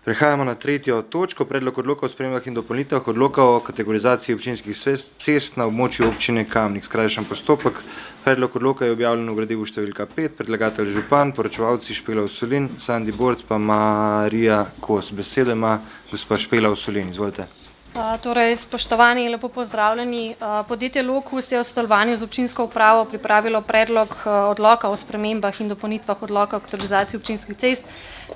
Prehajamo na tretjo točko, predlog odloka o spremembah in dopolnitvah odloka o kategorizaciji občinskih cest na območju občine Kamnik. Skrajšan postopek. Predlog odloka je objavljen v gradivu številka 5, predlagatelj župan, poročevalci Špela Usolin, Sandi Borc pa Marija Kos. Besedo ima gospa Špela Usolin, izvolite. Torej, spoštovani in lepo pozdravljeni. Podjetje Lokus je v sodelovanju z občinsko upravo pripravilo predlog odloka o spremembah in dopolnitvah odloka o kategorizaciji občinskih cest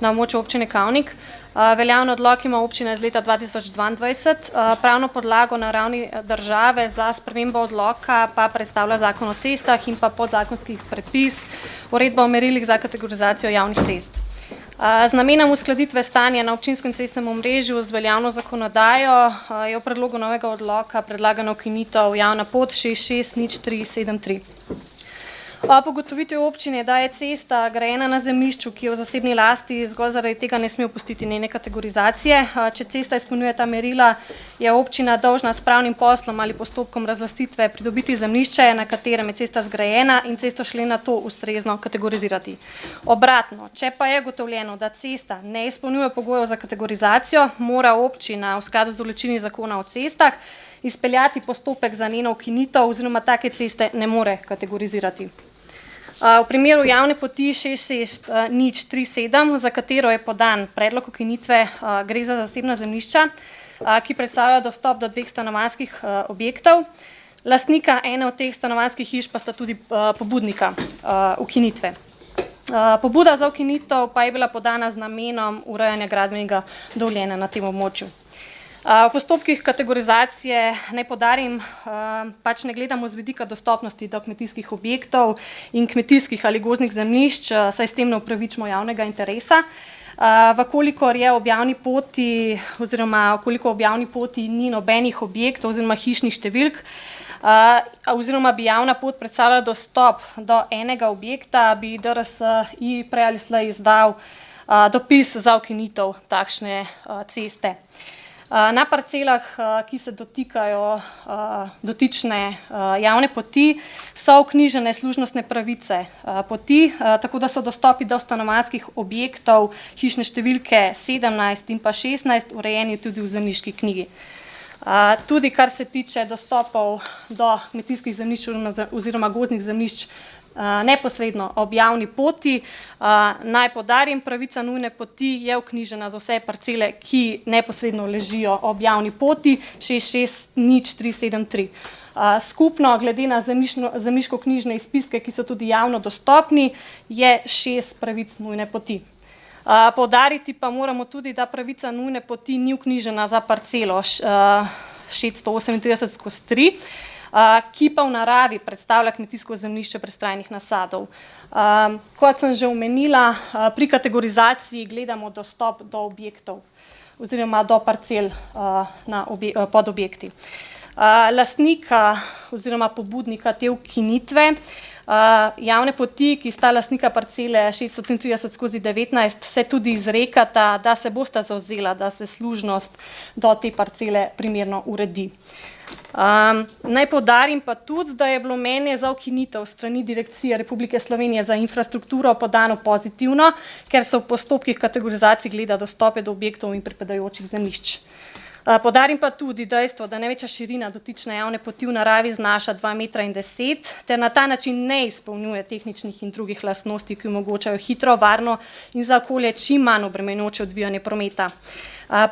na območju občine Kamnik. Veljavni odlok ima občina iz leta 2022. Pravno podlago na ravni države za spremembo odloka pa predstavlja zakon o cestah in pa podzakonskih predpis, uredba o merilih za kategorizacijo javnih cest. Z namenom uskladitve stanja na občinskem cestnem omrežju z veljavno zakonodajo je v predlogu novega odloka predlagana ukinitev javna pot 660373. Ob ugotovitvi občine, da je cesta grajena na zemljišču, ki je v zasebni lasti, zgolj zaradi tega ne sme opustiti njene kategorizacije. Če cesta izpolnjuje ta merila, je občina dolžna s pravnim poslom ali postopkom razlastitve pridobiti zemljišče, na katerem je cesta zgrajena, in cesto šele na to ustrezno kategorizirati. Obratno, če pa je ugotovljeno, da cesta ne izpolnjuje pogojev za kategorizacijo, mora občina v skladu z določili zakona o cestah izpeljati postopek za njeno ukinitev oziroma take ceste ne more kategorizirati. V primeru javne poti 660337, za katero je podan predlog ukinitve, gre za zasebna zemljišča, ki predstavlja dostop do dveh stanovanjskih objektov. Lastnika ene od teh stanovanjskih hiš pa sta tudi pobudnika ukinitve. Pobuda za ukinitev pa je bila podana z namenom urejanja gradbenega dovoljenja na tem območju. V postopkih kategorizacije, naj poudarim, pač ne gledamo z vidika dostopnosti do kmetijskih objektov in kmetijskih ali gozdnih zemljišč, saj s tem ne upravičimo javnega interesa. Vkolikor je ob javni poti oziroma koliko ob javni poti ni nobenih objektov oziroma hišnih številk, oziroma bi javna pot predstavljala dostop do enega objekta, bi DRSI prej ali slej izdal dopis za ukinitev takšne ceste. Na parcelah, ki se dotikajo dotične javne poti, so vknjižene služnostne pravice poti, tako da so dostopi do stanovanjskih objektov hišne številke 17 in pa 16 urejeni tudi v zemljiški knjigi. Tudi kar se tiče dostopov do kmetijskih zemljišč oziroma gozdnih zemljišč neposredno ob javni poti, naj poudarim, pravica nujne poti je vknjižena za vse parcele, ki neposredno ležijo ob javni poti 660373. Skupno, glede na zemljiško-knjižne izpiske, ki so tudi javno dostopni, je 6 pravic nujne poti. Poudariti pa moramo tudi, da pravica nujne poti ni vknjižena za parcelo 638/3, ki pa v naravi predstavlja kmetijsko zemljišče brez trajnih nasadov. Kot sem že omenila, pri kategorizaciji gledamo dostop do objektov oziroma do parcel pod objekti. Lastnika oziroma pobudnika te ukinitve javne poti, ki sta lastnika parcele 633/19, se tudi izrekata, da se bosta zavzela, da se služnost do te parcele primerno uredi. Naj poudarim pa tudi, da je bilo mnenje za ukinitev strani Direkcije Republike Slovenije za infrastrukturo podano pozitivno, ker so v postopkih kategorizacij gleda dostope do objektov in pripadajočih zemljišč. Poudarim pa tudi dejstvo, da največja širina dotične javne poti v naravi znaša 2,10 metra ter na ta način ne izpolnjuje tehničnih in drugih lastnosti, ki omogočajo hitro, varno in za okolje čim manj obremenjujoče odvijanje prometa.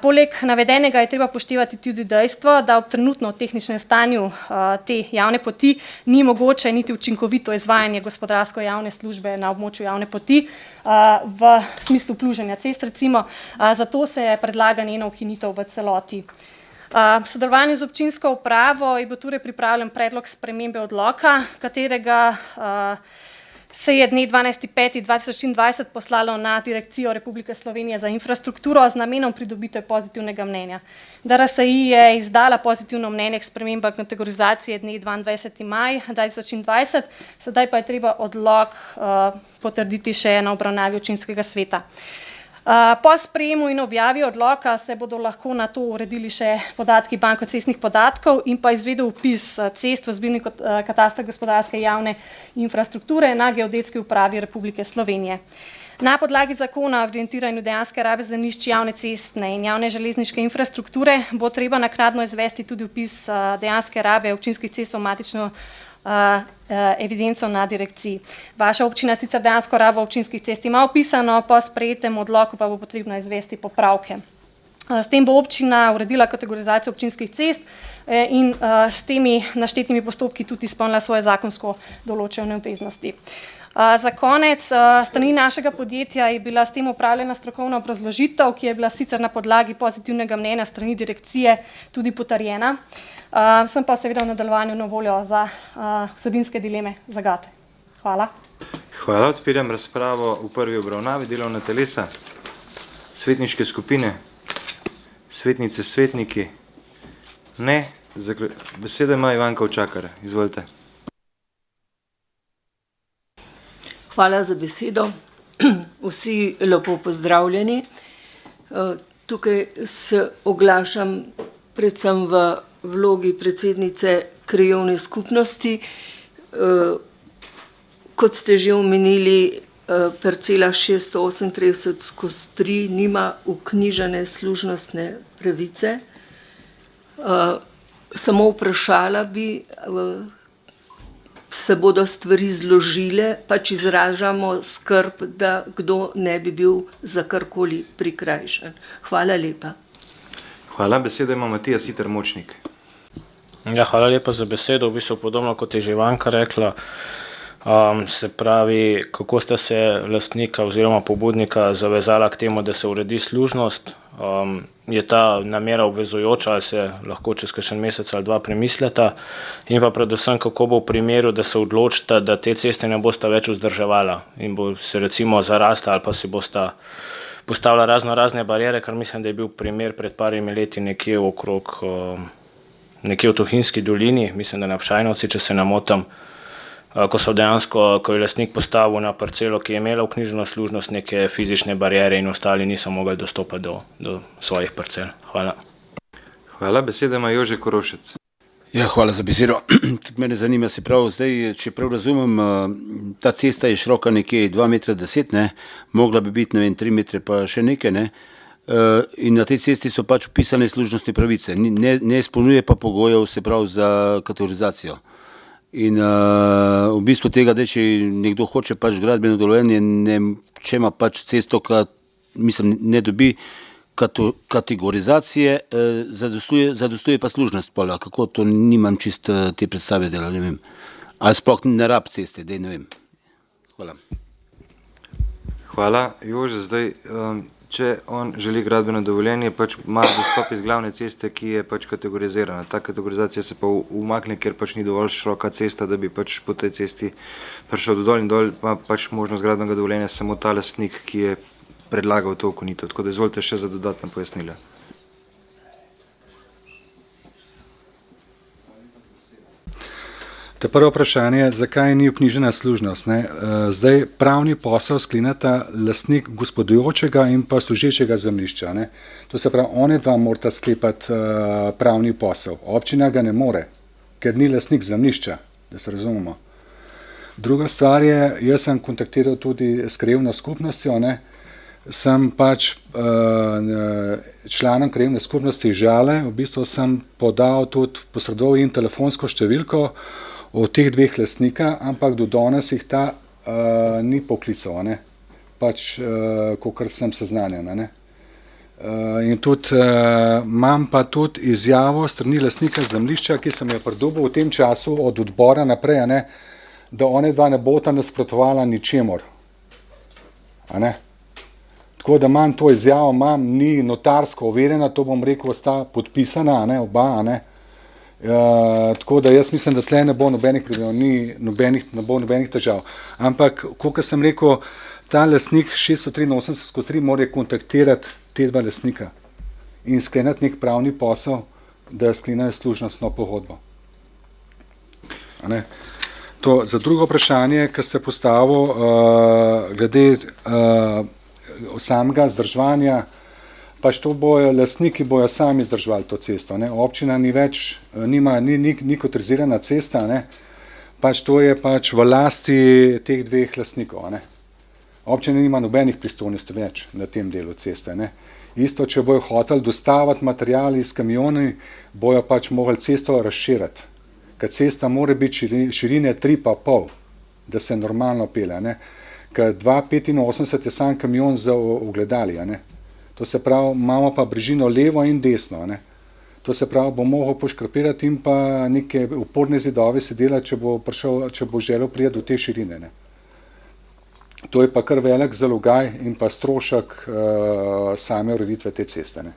Poleg navedenega je treba upoštevati tudi dejstvo, da ob trenutno tehničnem stanju te javne poti ni mogoče niti učinkovito izvajanje gospodarsko javne službe na območju javne poti v smislu pluženja cest recimo, zato se je predlaga njeno ukinitev v celoti. V sodelovanju z občinsko upravo je bil torej pripravljen predlog spremembe odloka, katerega se je dne 12. 5. 2020 poslalo na Direkcijo Republike Slovenije za infrastrukturo z namenom pridobitve pozitivnega mnenja. DRSI je izdala pozitivno mnenje k spremembam kategorizacije dne 22. maj 2020, sedaj pa je treba odlok potrditi še na obravnavi občinskega sveta. Po sprejemu in objavi odloka se bodo lahko na to uredili še podatki banko cestnih podatkov in pa izvedel vpis cest v zbirni katastra gospodarske javne infrastrukture na Geodetski upravi Republike Slovenije. Na podlagi zakona o evidentiranju dejanske rabe zemljišč javne cestne in javne železniške infrastrukture bo treba naknadno izvesti tudi vpis dejanske rabe občinskih cest v matično evidenco na direkciji. Vaša občina sicer dejansko rabo občinskih cest ima opisano, po sprejetem odloku pa bo potrebno izvesti popravke. S tem bo občina uredila kategorizacijo občinskih cest in s temi naštetimi postopki tudi izpolnila svoje zakonsko določene obveznosti. Za konec, strani našega podjetja je bila s tem opravljena strokovna obrazložitev, ki je bila sicer na podlagi pozitivnega mnenja strani direkcije tudi potrjena. Sem pa seveda v nadaljevanju na voljo za vsebinske dileme, zagate. Hvala. Hvala, odpiram razpravo v prvi obravnavi. Delovna telesa, svetniške skupine, svetnice, svetniki. Ne. Besedo ima Ivanka Učakar. Izvolite. Hvala za besedo. Vsi lepo pozdravljeni. Tukaj se oglašam predvsem v vlogi predsednice krajevne skupnosti. Kot ste že omenili, parcela 638/3 nima vknjižene služnostne pravice. Samo vprašala bi, se bodo stvari zložile, pač izražamo skrb, da kdo ne bi bil za karkoli prikrajšan. Hvala lepa. Hvala, besedo ima Matija Siter Močnik. Ja, hvala lepa za besedo. V bistvu podobno, kot je že Ivanka rekla, se pravi, kako sta se lastnika oziroma pobudnika zavezala k temu, da se uredi služnost. Je ta namera obvezujoča, ali se lahko čez kakšen mesec ali dva premisleta, in pa predvsem, kako bo v primeru, da se odločita, da te ceste ne bosta več vzdrževala in bo se recimo zarasla ali pa si bosta postavila razne barijere, kar mislim, da je bil primer pred parimi leti nekje okrog, nekje v Tuhinjski dolini, mislim, da na Pšajnovci, če se ne motim, ko so dejansko, ko je lastnik postavil na parcelo, ki je imela vknjiženo služnost, neke fizične barijere in ostali niso mogli dostopati do svojih parcel. Hvala. Hvala, beseda ima Jože Korošec. Ja, hvala za besedo. Tudi mene zanima, se prav, zdaj, če prav razumem, ta cesta je široka nekje 2,10 m, ne, mogla bi biti, ne vem, 3 metre pa še nekaj, ne, in na tej cesti so pač upisane služnostne pravice, ne izpolnjuje pa pogojev, se prav, za kategorizacijo. In v bistvu tega, da če nekdo hoče pač gradbeno dovoljenje, če ima pač cesto, mislim, ne dobi kategorizacije, zadostuje pa služnost pola. Kako to, nimam čist te predstave zdaj, ne vem. Ali sploh ne rab ceste, dej ne vem. Hvala. Hvala, Jože. Zdaj, če on želi gradbeno dovoljenje, pač ima dostop iz glavne ceste, ki je pač kategorizirana. Ta kategorizacija se pa umakne, ker pač ni dovolj široka cesta, da bi pač po tej cesti prišel do dol in dol, pa pač možnost gradbenega dovoljenja samo ta lastnik, ki je predlagal to ukinitev. Tako da izvolite še za dodatna pojasnila. To prvo vprašanje je, zakaj ni vknjižena služnost. Zdaj pravni posel skleneta lastnik gospodujočega in pa služečega zemljišča. To se pravi, one dva morata sklepati pravni posel. Občina ga ne more, ker ni lastnik zemljišča, da se razumemo. Druga stvar je, jaz sem kontaktiral tudi s krajevno skupnostjo, sem pač članom krajevne skupnosti Žale, v bistvu sem podal tudi, posredoval jim telefonsko številko od teh dveh lastnika, ampak do danes jih ta ni poklical, pač, kakor sem seznanjen. In tudi imam pa tudi izjavo strani lastnika zemljišča, ki sem jo pridobil v tem času od odbora naprej, da one dva ne bota nasprotovala ničemur. Tako da imam to izjavo, ni notarsko overjena, to bom rekel, sta podpisana, oba, tako da jaz mislim, da tle ne bo nobenih problemov, ne bo nobenih težav. Ampak, kakor sem rekel, ta lastnik 683/3 mora kontaktirati te dva lastnika in skleniti nek pravni posel, da sklenejo služnostno pogodbo. To za drugo vprašanje, ki ste postavil, glede samega zdržovanja, pač to bojo lastniki bojo sami zdržovali to cesto. Občina ni več, ni kotorizirana cesta, pač to je pač v lasti teh dveh lastnikov. Občina nima nobenih pristojnosti več na tem delu ceste. Ne. Isto, če bojo hoteli dostaviti material iz kamioni, bojo pač mogli cesto razširiti. Ker cesta mora biti širine 3,5, da se normalno pelje. Ne. Ker 2,85 je sam kamion za ogledali. Ne. To se pravi, imamo pa brežino levo in desno. Ne. To se pravi, bo mogel poškrapirati in pa neke oporne zidove se delati, če bo želel prijeti do te širine. Ne. To je pa kar velik zalogaj in pa strošek same ureditve te ceste. Ne.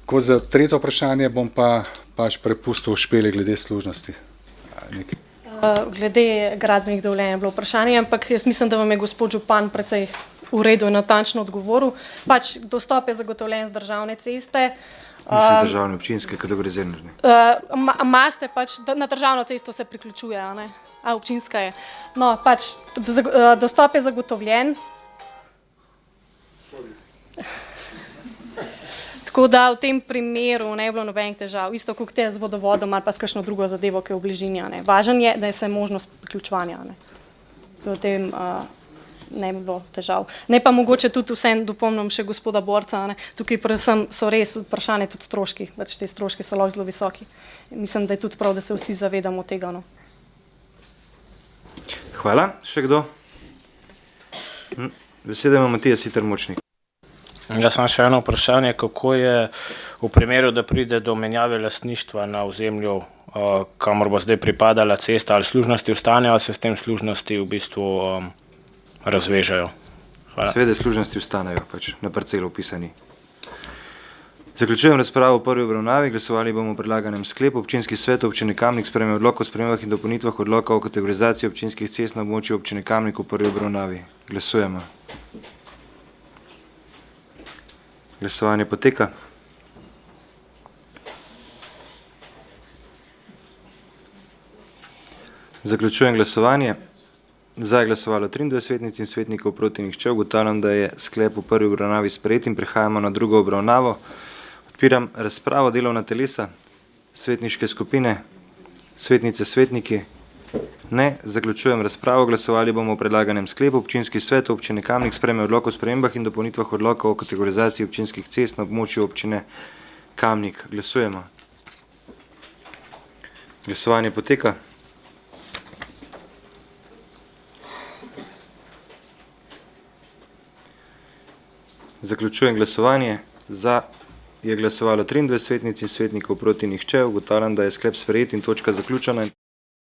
Ko za tretje vprašanje bom pač prepustil Špeli glede služnosti. Glede gradbenih dovoljenj je bilo vprašanje, ampak jaz mislim, da vam je gospod župan precej v redu in natančno odgovoril. Pač dostop je zagotovljen z državne ceste. Mislim, z državne občinske kategorizirane. Maste pač na državno cesto se priključuje, a ne? A občinska je. No, pač dostop je zagotovljen. Tako da v tem primeru ne je bilo nobenih težav. Isto kot te z vodovodom ali pa s kakšno drugo zadevo, ki je v bližini. Važen je, da je se možnost priključevanja. V tem ne bi bilo težav. Ne pa mogoče tudi vsem dopomnim še gospoda Borca. Tukaj predvsem so res vprašanje tudi stroški. Pač te stroški so lahko zelo visoki. Mislim, da je tudi prav, da se vsi zavedamo tega. No. Hvala. Še kdo? Beseda ima Matija Siter Močnik. Jaz sem še eno vprašanje, kako je v primeru, da pride do menjave lastništva na ozemlju, kamor bo zdaj pripadala cesta, ali služnosti ostanejo, ali se s tem služnosti v bistvu razvežajo. Hvala. Seveda služnosti ostanejo pač na parcelu upisani. Zaključujem razpravo v prvi obravnavi. Glasovali bomo o predlaganem sklepu. Občinski svet občine Kamnik sprejme odlok o spremembah in dopolnitvah odloka o kategorizaciji občinskih cest na območju občine Kamnik v prvi obravnavi. Glasujemo. Glasovanje poteka. Zaključujem glasovanje. Za je glasovalo 23 svetnic in svetnikov, proti nihče. Ugotavljam, da je sklep v prvi obravnavi sprejet in prehajamo na drugo obravnavo. Odpiram razpravo. Delovna telesa, svetniške skupine, svetnice, svetniki. Ne. Zaključujem razpravo. Glasovali bomo o predlaganem sklepu. Občinski svet občine Kamnik sprejme odlok o spremembah in dopolnitvah odloka o kategorizaciji občinskih cest na območju občine Kamnik. Glasujemo. Glasovanje poteka. Zaključujem glasovanje. Za je glasovalo 23 svetnic in svetnikov, proti nihče. Ugotavljam, da je sklep sprejet in točka zaključena.